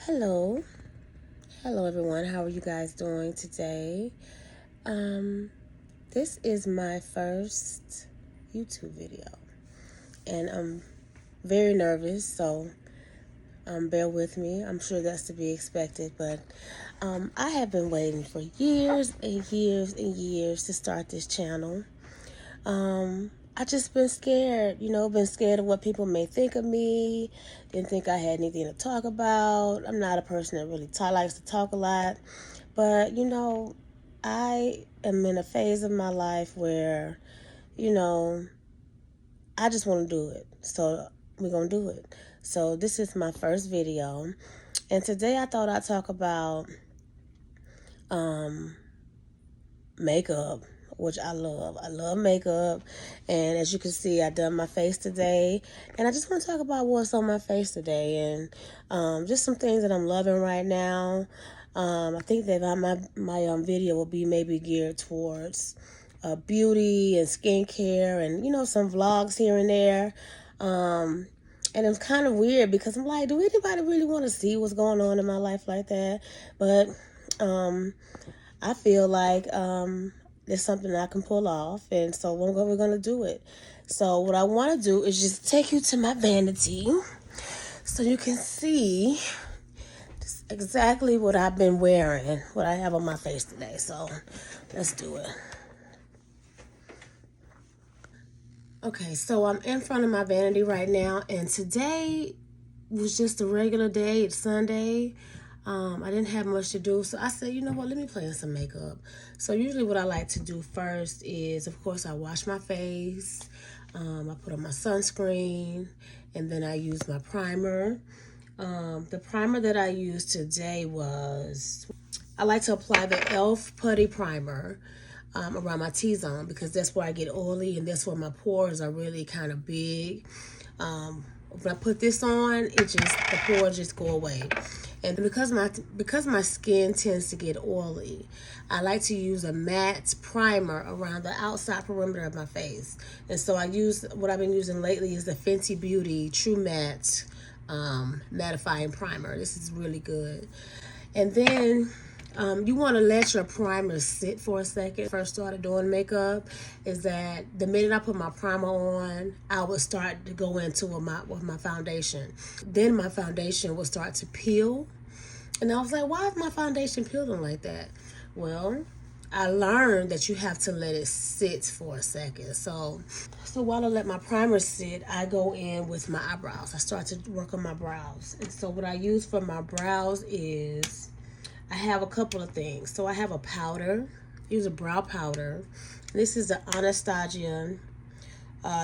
Hello everyone, how are you guys doing today? This is my first YouTube video and I'm very nervous, so bear with me. I'm sure that's to be expected, but I have been waiting for years and years and years to start this channel. I just been scared, been scared of what people may think of me. Didn't think I had anything to talk about. I'm not a person that really likes to talk a lot. But, I am in a phase of my life where, I just want to do it. So we're going to do it. So this is my first video. And today I thought I'd talk about makeup, which I love. I love makeup, and as you can see, I done my face today, and I just want to talk about what's on my face today, and just some things that I'm loving right now. I think that my video will be maybe geared towards beauty and skincare, and some vlogs here and there. And it's kind of weird because I'm like, do anybody really want to see what's going on in my life like that? But I feel like there's something I can pull off, and so we're going to do it. So what I want to do is just take you to my vanity so you can see just exactly what I've been wearing, what I have on my face today. So let's do it. Okay, so I'm in front of my vanity right now, and today was just a regular day. It's Sunday. I didn't have much to do, so I said, you know what, let me play in some makeup. So usually what I like to do first is, of course, I wash my face, I put on my sunscreen, and then I use my primer. The primer that I used today was, I like to apply the E.L.F. Putty primer around my T-zone, because that's where I get oily and that's where my pores are really kind of big. When I put this on, the pores just go away. And because my skin tends to get oily, I like to use a matte primer around the outside perimeter of my face. And so what I've been using lately is the Fenty Beauty True Matte Mattifying Primer. This is really good. And then you want to let your primer sit for a second. First started doing makeup is that the minute I put my primer on, I would start to go into with my foundation. Then my foundation would start to peel. And I was like, why is my foundation peeling like that? Well, I learned that you have to let it sit for a second. So while I let my primer sit, I go in with my eyebrows. I start to work on my brows. And so what I use for my brows is, I have a couple of things. So I have a powder. Use a brow powder. This is the Anastasia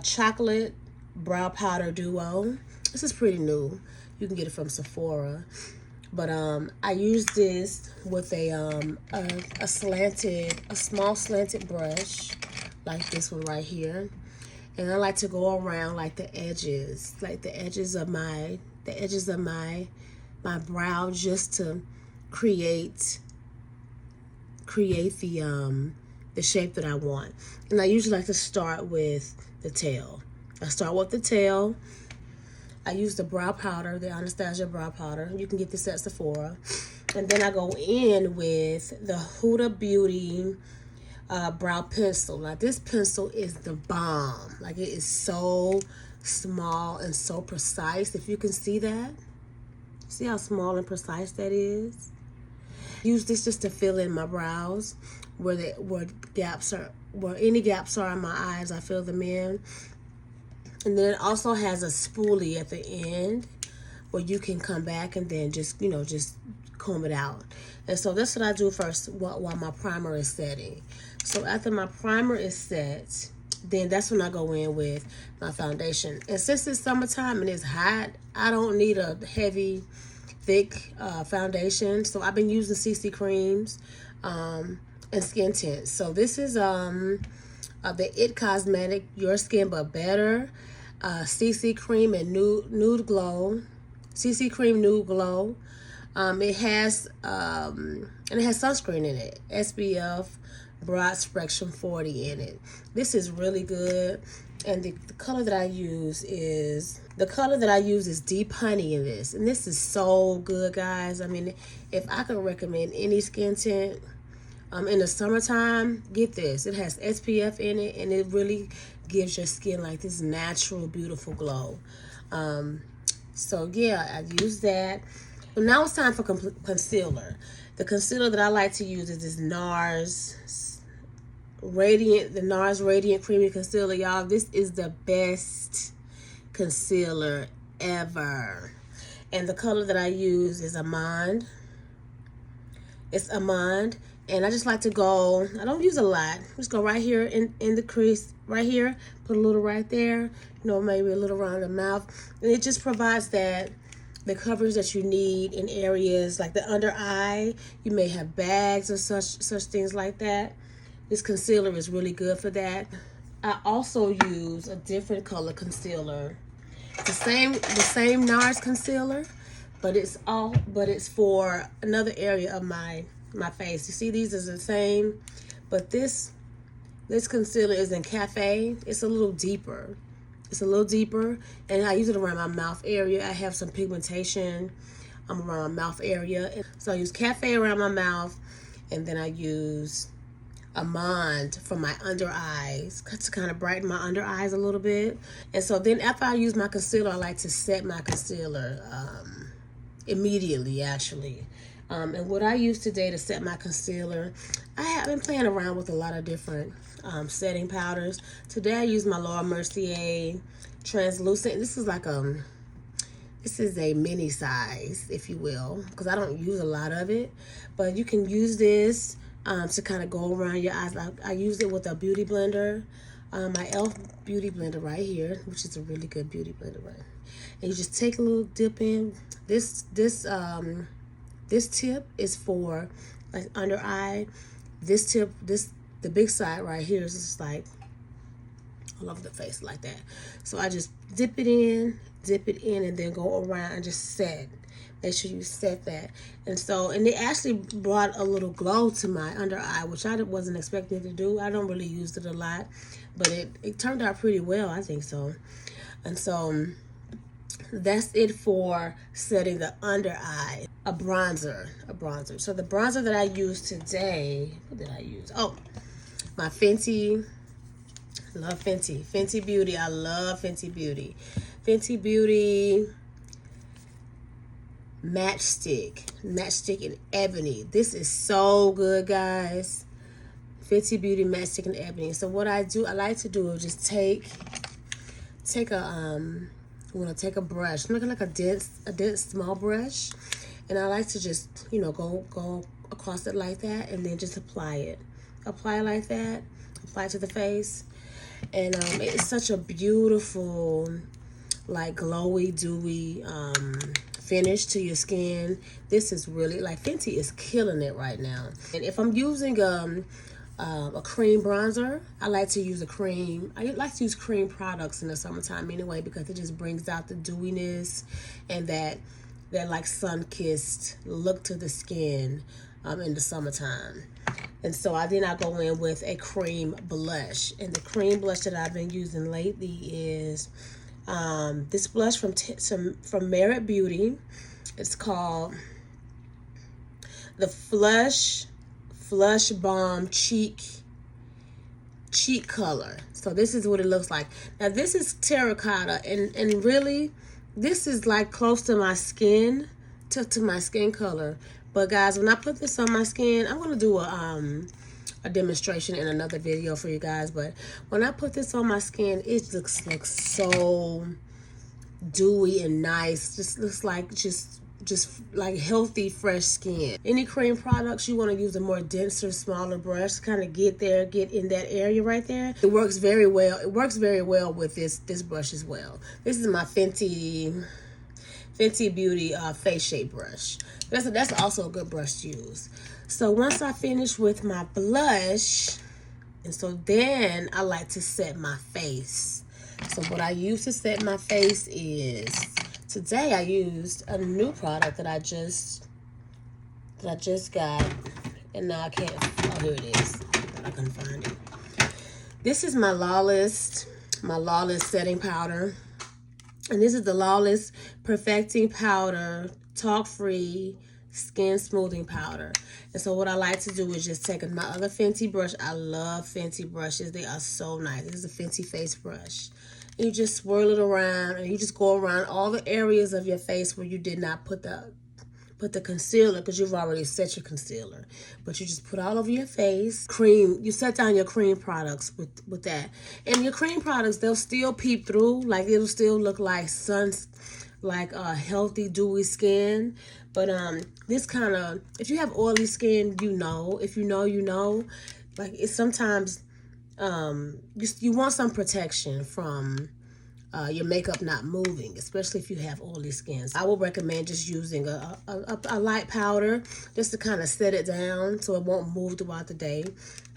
chocolate brow powder duo. This is pretty new. You can get it from Sephora. But I use this with a small slanted brush, like this one right here. And I like to go around like the edges of my brow, just to create the shape that I want. And I usually like to start with the tail. I use the brow powder, the Anastasia brow powder. You can get this at Sephora. And then I go in with the Huda Beauty brow pencil. Now this pencil is the bomb. Like, it is so small and so precise. If you can see that. See how small and precise that is? Use this just to fill in my brows where any gaps are in my eyes. I fill them in. And then it also has a spoolie at the end where you can come back and then just comb it out. And so that's what I do first while my primer is setting. So after my primer is set, then that's when I go in with my foundation. And since it's summertime and it's hot, I don't need a heavy, thick foundation. So I've been using CC creams and skin tints. So this is the It Cosmetic Your Skin But Better CC Cream and Nude Glow. CC Cream Nude Glow. It has sunscreen in it. SPF Broad Spectrum 40 in it. This is really good. And the color that I use is The color that I use is Deep Honey in this. And this is so good, guys. I mean, if I could recommend any skin tint in the summertime, get this. It has SPF in it, and it really gives your skin like this natural, beautiful glow. So, yeah, I use that. But now it's time for concealer. The concealer that I like to use is this NARS Radiant Creamy Concealer, y'all. This is the best concealer ever. And the color that I use is Almond. It's Almond. And I just like to go, I don't use a lot. Just go right here in the crease, right here. Put a little right there. You know, maybe a little around the mouth. And it just provides that, the coverage that you need in areas like the under eye. You may have bags or such things like that. This concealer is really good for that. I also use a different color concealer. The same NARS concealer, but it's for another area of my face. You see, these are the same, but this concealer is in Cafe. It's a little deeper. It's a little deeper, and I use it around my mouth area. I have some pigmentation around my mouth area. So I use Cafe around my mouth, and then I use Almond for my under eyes to kind of brighten my under eyes a little bit. And so then after I use my concealer, I like to set my concealer immediately, actually. And what I use today to set my concealer, I have been playing around with a lot of different setting powders. Today I use my Laura Mercier translucent. This is like this is a mini size, if you will, because I don't use a lot of it. But you can use this to kind of go around your eyes. I use it with a beauty blender, my E.L.F. beauty blender right here, which is a really good beauty blender, right? And you just take a little dip in. This tip is for like under eye. This tip, the big side right here is just like all over the face like that. So I just dip it in, and then go around and just set. Make sure you set that. And it actually brought a little glow to my under eye, which I wasn't expecting to do. I don't really use it a lot, but it turned out pretty well, I think so. And so that's it for setting the under eye. A bronzer. So the bronzer that I used today, what did I use? Oh, my Fenty. Love Fenty. Fenty Beauty. I love Fenty Beauty. Fenty Beauty Matchstick in Ebony. This is so good, guys. Fenty Beauty Matchstick in Ebony. So what I like to do is just take a I'm gonna take a brush, making like a dense small brush, and I like to just, you know, go across it like that, and then just apply it like that, apply it to the face. And it's such a beautiful, like, glowy, dewy finish to your skin. This is really, like, Fenty is killing it right now. And if I'm using a cream bronzer, I like to use a cream. I like to use cream products in the summertime anyway, because it just brings out the dewiness and that like sun-kissed look to the skin in the summertime. And so I go in with a cream blush. And the cream blush that I've been using lately is this blush from Merit Beauty. It's called the Flush Balm cheek color. So this is what it looks like. Now this is terracotta, and really this is like close to my skin, to my skin color. But guys, when I put this on my skin, I'm gonna do a demonstration in another video for you guys. But when I put this on my skin, it looks like so dewy and nice. Just looks like just like healthy, fresh skin. Any cream products, you want to use a more denser, smaller brush to kind of get in that area right there. It works very well. It works very well with this brush as well. This is my Fenty Beauty face shape brush. That's also a good brush to use. So once I finish with my blush, and so then I like to set my face. So what I use to set my face is, today I used a new product that I just got, and now I can't, oh, here it is. I couldn't find it. This is my Lawless setting powder. And this is the Lawless Perfecting Powder, Talc-Free Skin Smoothing Powder. And so what I like to do is just take my other Fenty brush. I love Fenty brushes. They are so nice. This is a Fenty face brush. You just swirl it around, and you just go around all the areas of your face where you did not put the concealer, because you've already set your concealer. But you just put all over your face. Cream, you set down your cream products with that. And your cream products, they'll still peep through. Like, it'll still look like healthy, dewy skin. But this kind of, if you have oily skin, you know. If you know, you know. Like, it's sometimes you want some protection from your makeup not moving, especially if you have oily skin. I will recommend just using a light powder just to kind of set it down so it won't move throughout the day.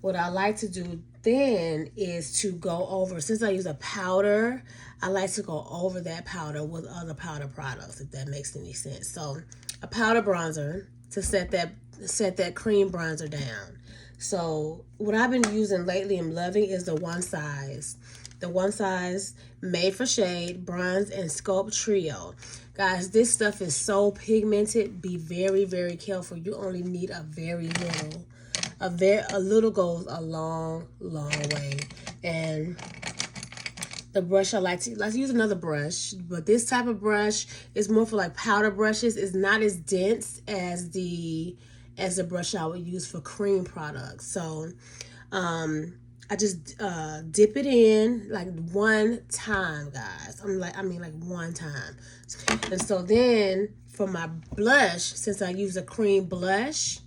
What I like to do then is to go over, since I use a powder, I like to go over that powder with other powder products, if that makes any sense. So a powder bronzer to set that cream bronzer down. So what I've been using lately and loving is the One Size Made for Shade Bronze and Sculpt Trio. Guys, this stuff is so pigmented. Be very, very careful. You only need a very little. A little goes a long, long way. And the brush I like to use another brush, but this type of brush is more for like powder brushes. It's not as dense as the brush I would use for cream products. So I just dip it in like one time, guys. I mean like one time. And so then for my blush, since I use a cream blush,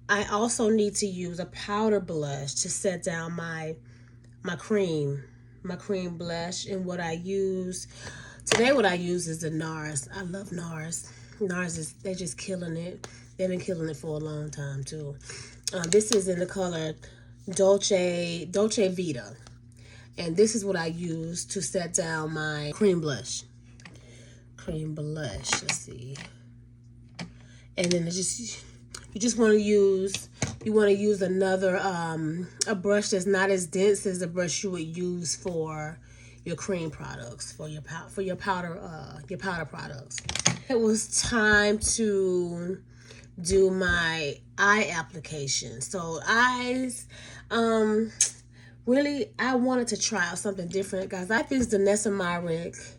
I also need to use a powder blush to set down my cream blush. And what I use today, is the NARS. I love NARS. NARS they're just killing it. They've been killing it for a long time too. This is in the color Dolce Vita, and this is what I use to set down my cream blush. Let's see. And then you just want to use another a brush that's not as dense as the brush you would use for your cream products, for your powder products. It was time to do my eye application. So eyes, really, I wanted to try out something different, guys. I think Danessa Myricks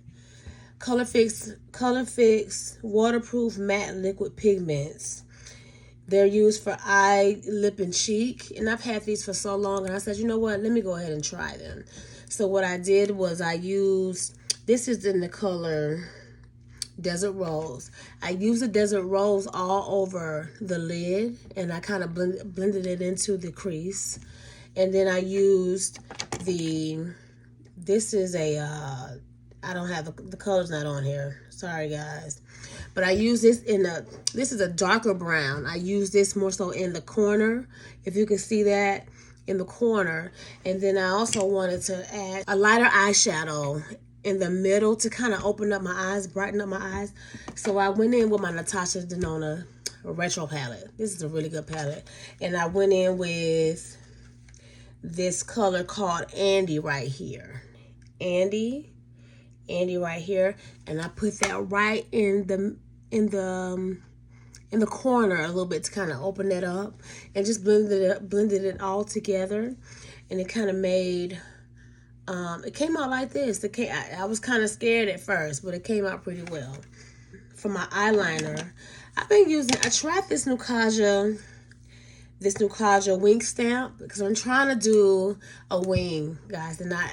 Colorfix waterproof matte liquid pigments. They're used for eye, lip, and cheek. And I've had these for so long, and I said, you know what? Let me go ahead and try them. So what I did was I used, this is in the color Desert Rose. I used the Desert Rose all over the lid, and I kind of blended it into the crease. And then I used this is a, I don't have, the color's not on here. Sorry, guys. But I use this this is a darker brown. I use this more so in the corner, if you can see that, in the corner. And then I also wanted to add a lighter eyeshadow in the middle to kind of open up my eyes, brighten up my eyes. So I went in with my Natasha Denona Retro palette. This is a really good palette. And I went in with this color called Andy right here. Andy right here. And I put that right in the corner a little bit to kind of open it up, and just blended it all together. And it kind of made, it came out like this. I was kind of scared at first, but it came out pretty well. For my eyeliner, I tried this new Kaja wing stamp, because I'm trying to do a wing, guys, and I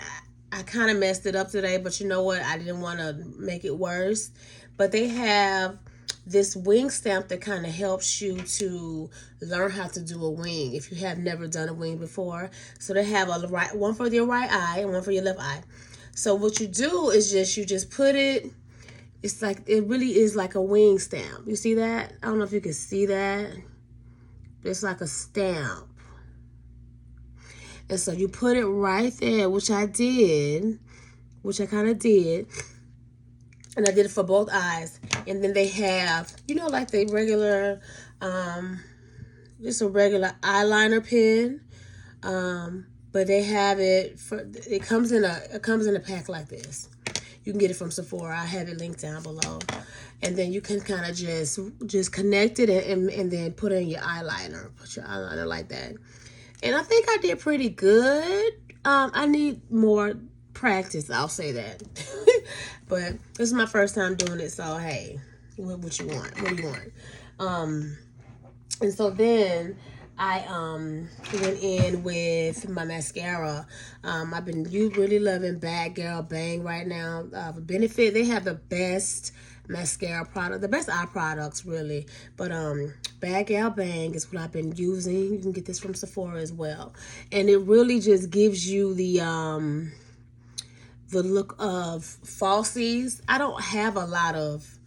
kind of messed it up today, but you know what? I didn't want to make it worse. But they have this wing stamp that kind of helps you to learn how to do a wing if you have never done a wing before. So they have one for your right eye and one for your left eye. So what you do is you just put it, it's like, it really is like a wing stamp. You see that? I don't know if you can see that. It's like a stamp. And so you put it right there, which I kind of did. And I did it for both eyes. And then they have, like the regular, just a regular eyeliner pen. But they have it it comes in a pack like this. You can get it from Sephora. I have it linked down below. And then you can kind of just connect it and then put in your eyeliner. Put your eyeliner like that. And I think I did pretty good. I need more practice, I'll say that. But this is my first time doing it, so hey, what you want? What do you want? And so then I went in with my mascara. I've been really loving BADgal Bang right now. Benefit, they have the best mascara product, the best eye products really. But BADgal Bang is what I've been using. You can get this from Sephora as well, and it really just gives you the look of falsies. I don't have a lot of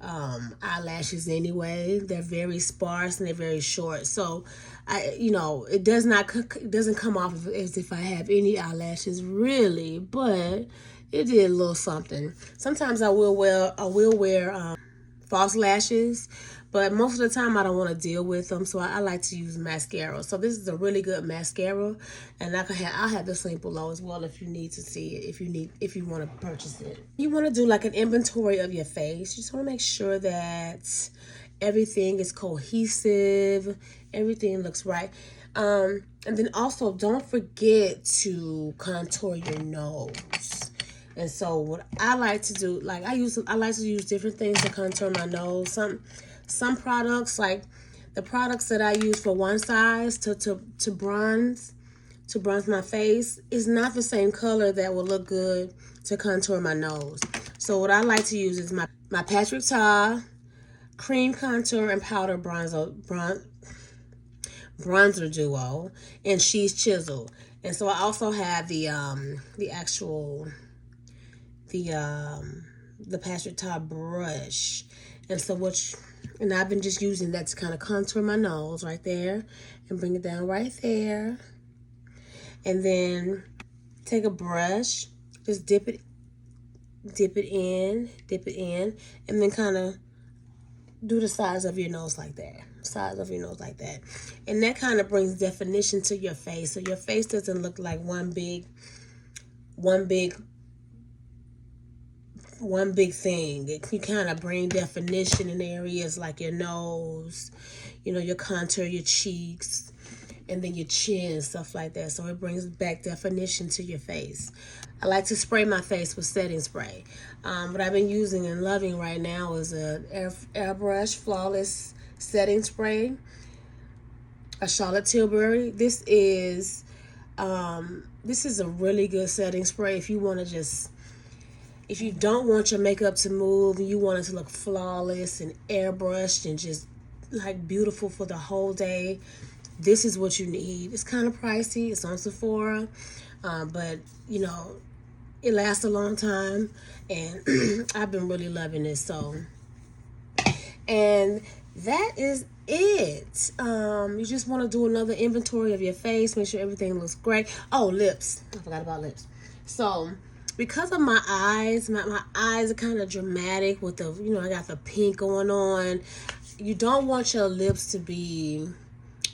eyelashes anyway. They're very sparse and they're very short, so it doesn't come off as if I have any eyelashes really, but it did a little something. Sometimes I will wear false lashes, but most of the time I don't want to deal with them, so I like to use mascara. So this is a really good mascara, and I'll have this link below as well if you need to see it, if you want to purchase it. You want to do like an inventory of your face. You just want to make sure that everything is cohesive, everything looks right. And then also don't forget to contour your nose. And so what I like to do, like I like to use different things to contour my nose. Some products, like the products that I use for one size to bronze my face, is not the same color that will look good to contour my nose. So what I like to use is my Patrick Ta Cream Contour and Powder Bronzer Duo and She's Chisel. And so I also have the Patrick Ta brush. And so and I've been just using that to kind of contour my nose right there and bring it down right there. And then take a brush, just dip it in, and then kind of do the sides of your nose like that. And that kind of brings definition to your face, so your face doesn't look like one big thing. You kind of bring definition in areas like your nose, your contour, your cheeks, and then your chin, stuff like that. So it brings back definition to your face. I like to spray my face with setting spray. What I've been using and loving right now is a airbrush flawless setting spray, a Charlotte Tilbury. This is a really good setting spray if you don't want your makeup to move and you want it to look flawless and airbrushed and just like beautiful for the whole day. This is what you need. It's kind of pricey. It's on Sephora, but it lasts a long time, and I've been really loving it. So, and that is it. You just want to do another inventory of your face. Make sure everything looks great. Oh, lips. I forgot about lips. So, because of my eyes, my eyes are kind of dramatic with the, I got the pink going on. You don't want your lips to be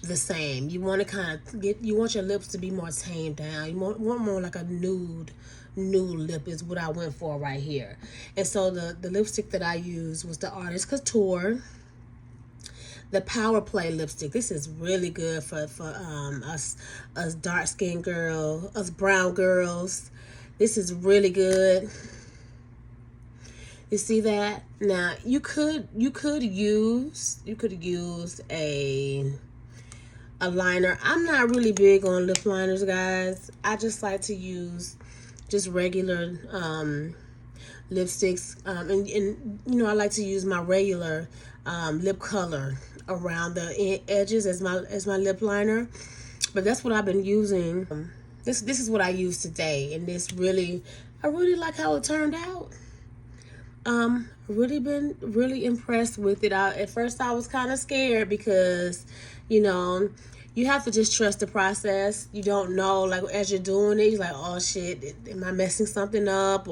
the same. You want to you want your lips to be more tamed down. You want more like a nude lip is what I went for right here. And so the lipstick that I used was the Artist Couture, the Power Play lipstick. This is really good for us dark skinned girls, us brown girls. This is really good. You see that? Now you could use a liner. I'm not really big on lip liners, guys. I just like to use just regular lipsticks, and I like to use my regular lip color around the edges as my lip liner. But that's what I've been using. This is what I used today, and I really like how it turned out. Really been really impressed with it. At first I was kind of scared because, you have to just trust the process. You don't know, like as you're doing it, you're like, oh shit, am I messing something up?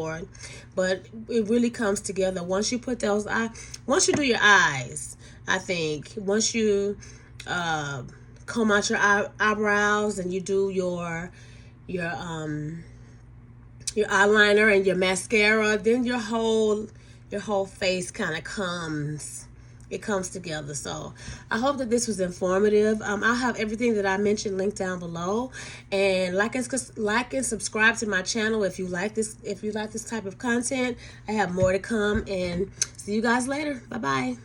But it really comes together once you put once you do your eyes. I think once you comb out your eyebrows and you do your your eyeliner and your mascara, then your whole face kind of comes together. So I hope that this was informative. I'll have everything that I mentioned linked down below, and like and subscribe to my channel if you like this type of content. I have more to come, and see you guys later. Bye bye.